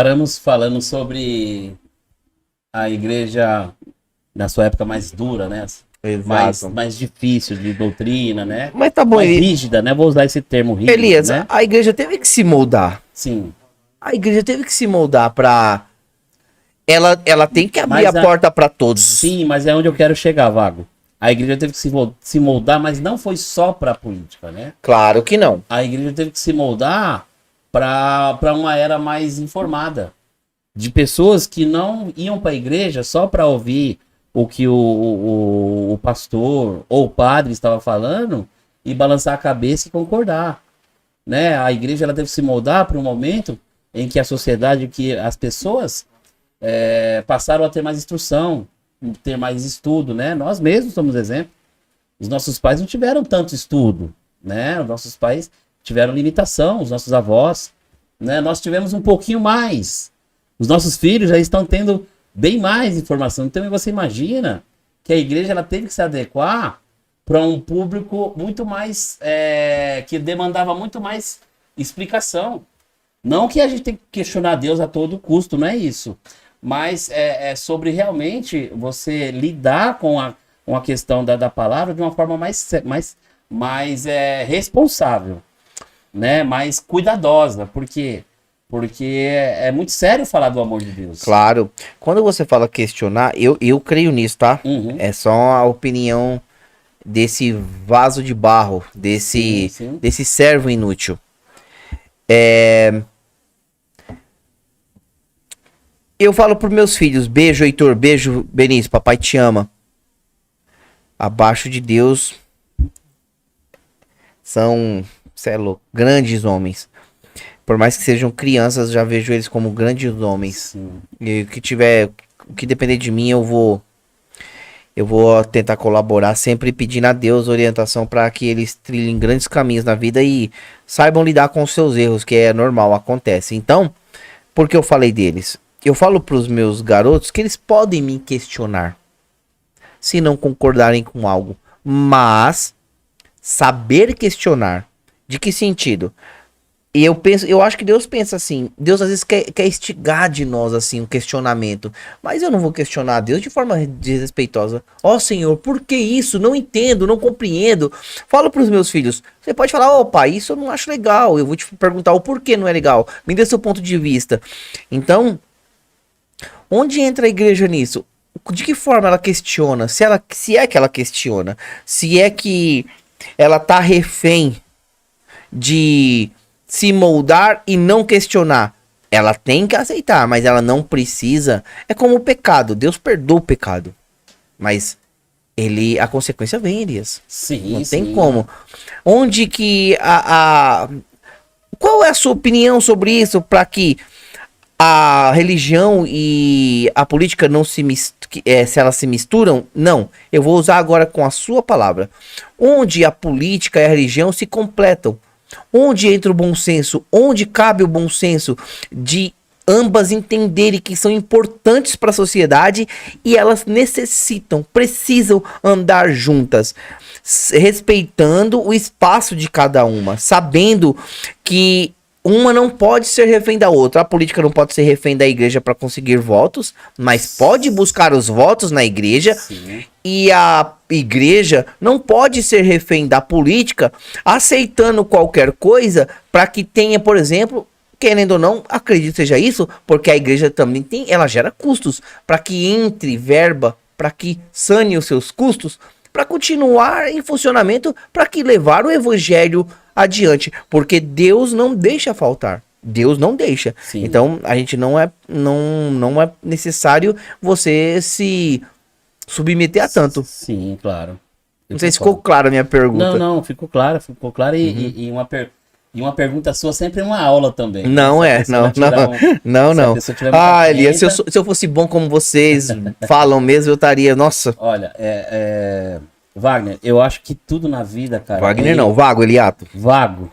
Paramos falando sobre a igreja na sua época mais dura, né? Exato. Mais difícil de doutrina, né? Mas tá bom, Mais rígida, né? Vou usar esse termo rígido, Elias, né? a igreja teve que se moldar. Sim. A igreja teve que se moldar pra. Ela tem que abrir Mas a porta pra todos. Sim, mas é onde eu quero chegar, Vago. A igreja teve que se moldar, mas não foi só para a política, né? Claro que não. A igreja teve que se moldar para uma era mais informada. De pessoas que não iam para a igreja só para ouvir o que o pastor ou o padre estava falando e balançar a cabeça e concordar, né? A igreja ela teve que se moldar para um momento em que a sociedade, que as pessoas passaram a ter mais instrução, ter mais estudo, né? Nós mesmos somos exemplo. Os nossos pais não tiveram tanto estudo, né? Os nossos pais tiveram limitação, os nossos avós, né? Nós tivemos um pouquinho mais. Os nossos filhos já estão tendo bem mais informação. Então você imagina que a igreja ela teve que se adequar para um público muito mais que demandava muito mais explicação. Não que a gente tem que questionar Deus a todo custo, não é isso. Mas é sobre realmente você lidar com a questão da palavra de uma forma mais responsável, né? Mais cuidadosa. Por quê? Porque é muito sério falar do amor de Deus. Claro. Quando você fala questionar, eu creio nisso, tá? Uhum. É só a opinião desse vaso de barro, desse servo inútil. Eu falo pros meus filhos, beijo, Heitor, beijo, Benício, papai te ama. Abaixo de Deus são, cê é louco, grandes homens. Por mais que sejam crianças, já vejo eles como grandes homens. Sim. E o que depender de mim, eu vou tentar colaborar, sempre pedindo a Deus orientação para que eles trilhem grandes caminhos na vida e saibam lidar com os seus erros, que é normal, acontece. Então, por que eu falei deles? Eu falo para os meus garotos que eles podem me questionar se não concordarem com algo, mas saber questionar. De que sentido? E eu acho que Deus pensa assim, Deus às vezes quer instigar de nós assim um questionamento, mas eu não vou questionar a Deus de forma desrespeitosa. Ó Senhor, por que isso? Não entendo, não compreendo. Falo para os meus filhos, você pode falar, ó pai, isso eu não acho legal, eu vou te perguntar o porquê não é legal, me dê seu ponto de vista. Então, onde entra a igreja nisso? De que forma ela questiona? Se é que ela questiona, se é que ela tá refém de se moldar e não questionar. Ela tem que aceitar, mas ela não precisa. É como o pecado. Deus perdoa o pecado. Mas a consequência vem, Elias. Sim, não tem como. Onde que qual é a sua opinião sobre isso para que a religião e a política não se elas se misturam? Não. Eu vou usar agora com a sua palavra. Onde a política e a religião se completam. Onde entra o bom senso? Onde cabe o bom senso de ambas entenderem que são importantes para a sociedade e elas precisam andar juntas, respeitando o espaço de cada uma, sabendo que uma não pode ser refém da outra. A política não pode ser refém da igreja para conseguir votos, mas pode buscar os votos na igreja. Sim. E a igreja não pode ser refém da política, aceitando qualquer coisa para que tenha, por exemplo, querendo ou não, acredito que seja isso, porque a igreja também ela gera custos para que entre verba, para que sane os seus custos, para continuar em funcionamento, para que levar o evangelho adiante, porque Deus não deixa faltar. Deus não deixa. Sim. Então, a gente não é necessário você se submeter a tanto. Sim, claro. Não sei se ficou clara a minha pergunta. Não, ficou claro. E uma pergunta sua sempre é uma aula também. Não é, não. Ah, Elias, se eu fosse bom como vocês falam mesmo, eu estaria, nossa. Olha, Wagner, eu acho que tudo na vida, cara... Wagner não, Vago, Eliato. Vago.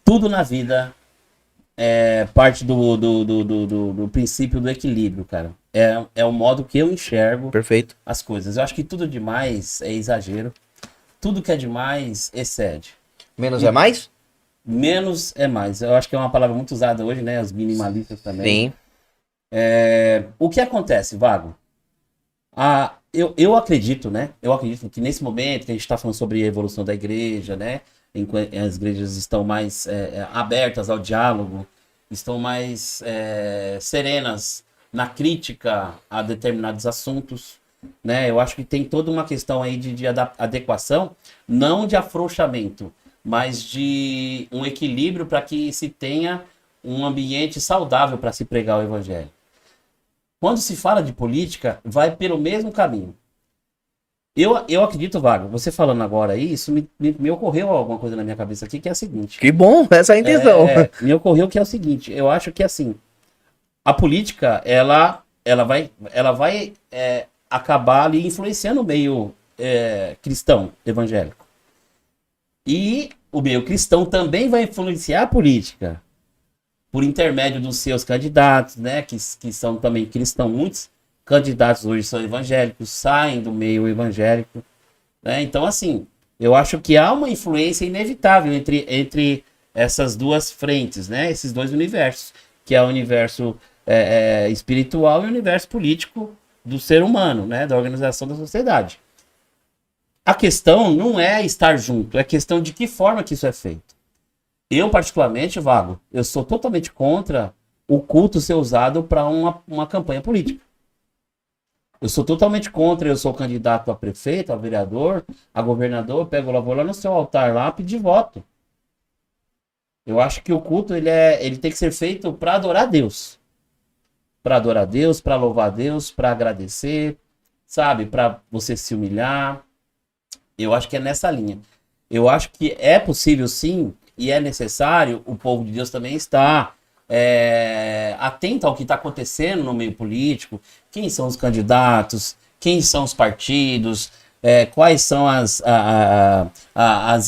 Tudo na vida é parte do princípio do equilíbrio, cara. É o modo que eu enxergo Perfeito. as coisas. Eu acho que tudo demais é exagero. Tudo que é demais excede. Menos é mais? menos é mais. Eu acho que é uma palavra muito usada hoje, né? Os minimalistas também. Sim. O que acontece, Vago? Eu acredito, né? Eu acredito que nesse momento que a gente está falando sobre a evolução da igreja, né? Enquanto as igrejas estão mais abertas ao diálogo, estão mais serenas na crítica a determinados assuntos, né? Eu acho que tem toda uma questão aí de adequação, não de afrouxamento, mas de um equilíbrio para que se tenha um ambiente saudável para se pregar o evangelho. Quando se fala de política, vai pelo mesmo caminho. Eu acredito, Vago, você falando agora aí, isso me ocorreu alguma coisa na minha cabeça aqui, que é a seguinte. Que bom, essa é a intenção. Me ocorreu que é o seguinte, eu acho que assim, a política, ela vai acabar ali influenciando o meio cristão, evangélico. E o meio cristão também vai influenciar a política, por intermédio dos seus candidatos, né, que são também cristãos. Muitos candidatos hoje são evangélicos, saem do meio evangélico, né? Então, assim, eu acho que há uma influência inevitável entre essas duas frentes, né, esses dois universos, que é o universo espiritual e o universo político do ser humano, né, da organização da sociedade. A questão não é estar junto, é questão de que forma que isso é feito. Eu, particularmente, Vago, eu sou totalmente contra o culto ser usado para uma campanha política. Eu sou totalmente contra, eu sou candidato a prefeito, a vereador, a governador, vou lá no seu altar lá pedir voto. Eu acho que o culto ele tem que ser feito para adorar a Deus. Para adorar a Deus, para louvar a Deus, para agradecer, sabe? Para você se humilhar. Eu acho que é nessa linha. Eu acho que é possível, sim, e é necessário o povo de Deus também estar atento ao que está acontecendo no meio político, quem são os candidatos, quem são os partidos, quais são as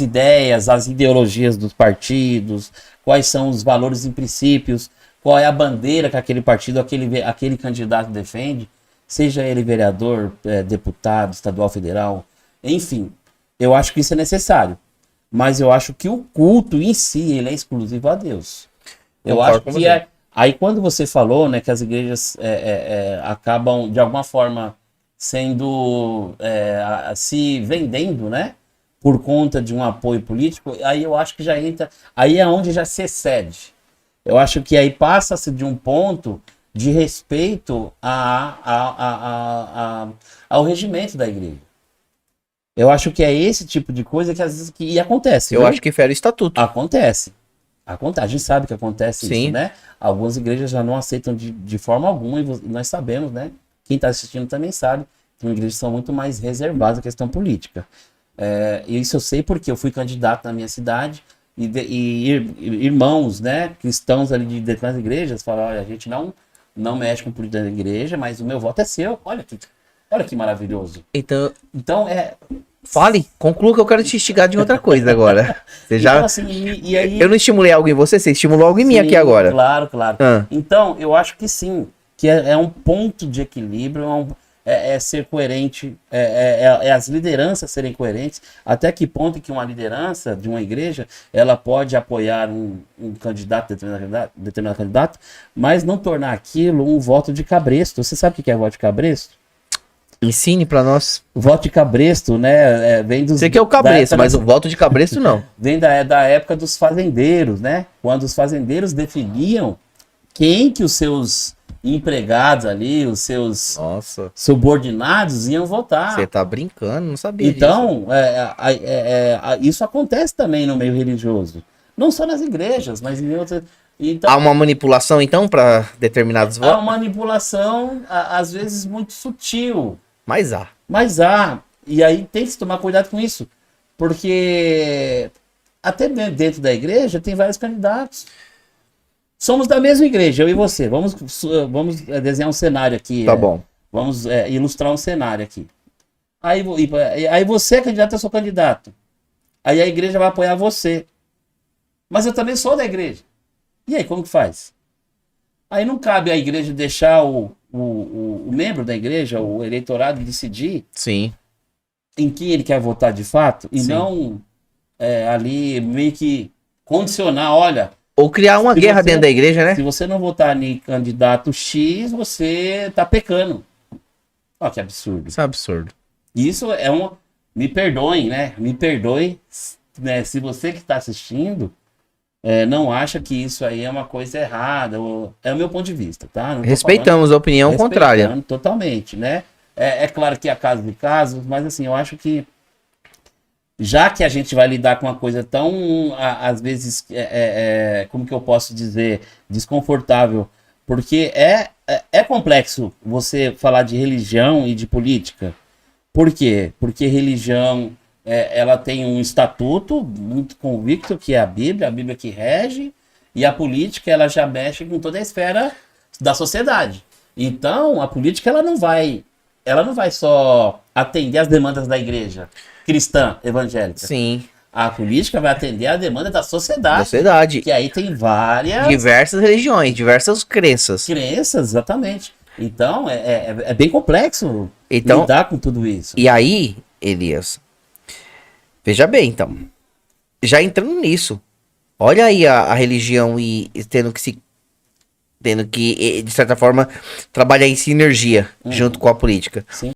ideias, as ideologias dos partidos, quais são os valores e princípios, qual é a bandeira que aquele partido, aquele candidato defende, seja ele vereador, deputado, estadual, federal, enfim, eu acho que isso é necessário. Mas eu acho que o culto em si, ele é exclusivo a Deus. Eu acho que aí quando você falou, né, que as igrejas acabam, de alguma forma, sendo, se vendendo, né, por conta de um apoio político, aí eu acho que já entra, aí é onde já se excede. Eu acho que aí passa-se de um ponto de respeito ao regimento da igreja. Eu acho que é esse tipo de coisa que às vezes acontece. Eu acho que fere o estatuto. Acontece. A gente sabe que acontece Sim. Isso, né? Algumas igrejas já não aceitam de forma alguma, e nós sabemos, né? Quem está assistindo também sabe que as igrejas são muito mais reservadas à questão política. Isso eu sei porque eu fui candidato na minha cidade e irmãos, né, cristãos ali de determinadas igrejas falaram, olha, a gente não mexe com política da igreja, mas o meu voto é seu. Olha que maravilhoso. Então Fale, conclua que eu quero te instigar de outra coisa agora. Você já... Então, assim, e aí... Eu não estimulei algo em você estimulou algo em mim aqui agora. Claro. Então, eu acho que sim, que é um ponto de equilíbrio, ser coerente, as lideranças serem coerentes, até que ponto que uma liderança de uma igreja, ela pode apoiar um candidato, determinado candidato, mas não tornar aquilo um voto de cabresto. Você sabe o que é voto de cabresto? Ensine pra nós. O voto de cabresto, né? Vem dos. Você que é o cabresto, mas o voto de cabresto não. Vem da época dos fazendeiros, né? Quando os fazendeiros definiam quem que os seus empregados ali, os seus subordinados iam votar. Você tá brincando, não sabia então, disso. Isso acontece também no meio religioso. Não só nas igrejas, mas em outras. Então, há uma manipulação, então, para determinados votos? Há uma manipulação, às vezes, muito sutil. Mas há. E aí tem que se tomar cuidado com isso. Porque até dentro da igreja tem vários candidatos. Somos da mesma igreja, eu e você. Vamos desenhar um cenário aqui. Tá bom. Vamos ilustrar um cenário aqui. Aí você é candidato, eu sou candidato. Aí a igreja vai apoiar você. Mas eu também sou da igreja. E aí, como que faz? Aí não cabe a igreja deixar o membro da igreja, o eleitorado, decidir Sim. em quem ele quer votar de fato, e Sim. não ali meio que condicionar, olha, Ou criar uma Se guerra você- dentro da igreja, né? se você não votar em candidato X, você tá pecando. Olha que absurdo. Isso é absurdo. Isso é um. Me perdoem, né? Me perdoe, né? Se você que está assistindo não acha que isso aí é uma coisa errada. É o meu ponto de vista, tá? Não tô Respeitamos a opinião falando- contrária. respeitando totalmente, né? É claro que há casos e casos, mas assim, eu acho que já que a gente vai lidar com uma coisa tão, às vezes, como que eu posso dizer, desconfortável, porque é complexo você falar de religião e de política. Por quê? Porque religião, ela tem um estatuto muito convicto, que é a Bíblia que rege, e a política, ela já mexe com toda a esfera da sociedade. Então, a política, ela não vai só atender as demandas da igreja cristã, evangélica. Sim. A política vai atender a demanda da sociedade, Sociedade. que aí tem várias Diversas religiões, diversas crenças. crenças, exatamente. Então, é bem complexo Então- lidar com tudo isso. E aí, Elias, veja bem, então, já entrando nisso, olha aí a religião e tendo que, de certa forma, trabalhar em sinergia junto com a política. Sim.